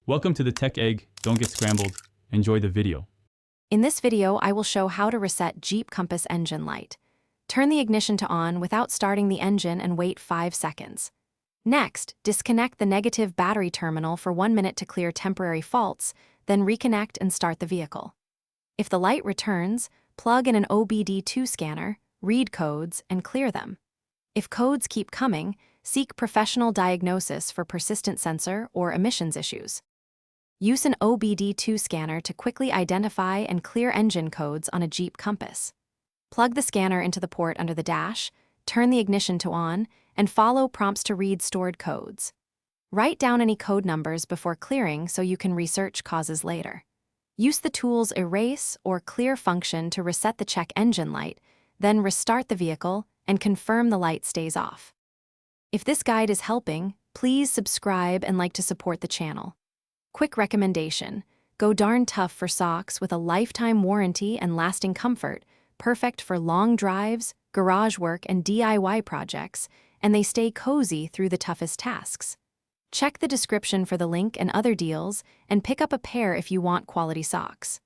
Welcome to the Tech Egg. Don't get scrambled. Enjoy the video. In this video, I will show how to reset Jeep Compass engine light. Turn the ignition to on without starting the engine and wait 5 seconds. Next, disconnect the negative battery terminal for 1 minute to clear temporary faults, then reconnect and start the vehicle. If the light returns, plug in an OBD2 scanner, read codes, and clear them. If codes keep coming, seek professional diagnosis for persistent sensor or emissions issues. Use an OBD2 scanner to quickly identify and clear engine codes on a Jeep Compass. Plug the scanner into the port under the dash, turn the ignition to on, and follow prompts to read stored codes. Write down any code numbers before clearing so you can research causes later. Use the tool's erase or clear function to reset the check engine light, then restart the vehicle and confirm the light stays off. If this guide is helping, please subscribe and like to support the channel. Quick recommendation: go darn tough for socks with a lifetime warranty and lasting comfort, perfect for long drives, garage work, and DIY projects, and they stay cozy through the toughest tasks. Check the description for the link and other deals, and pick up a pair if you want quality socks.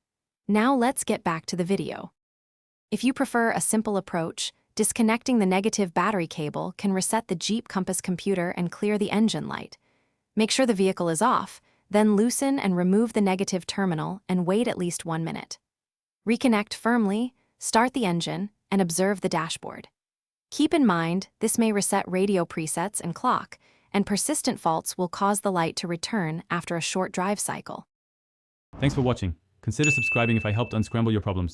Now let's get back to the video. If you prefer a simple approach, disconnecting the negative battery cable can reset the Jeep Compass computer and clear the engine light. Make sure the vehicle is off, then loosen and remove the negative terminal and wait at least 1 minute. Reconnect firmly, start the engine, and observe the dashboard. Keep in mind, this may reset radio presets and clock, and persistent faults will cause the light to return after a short drive cycle. Thanks for watching. Consider subscribing if I helped unscramble your problems.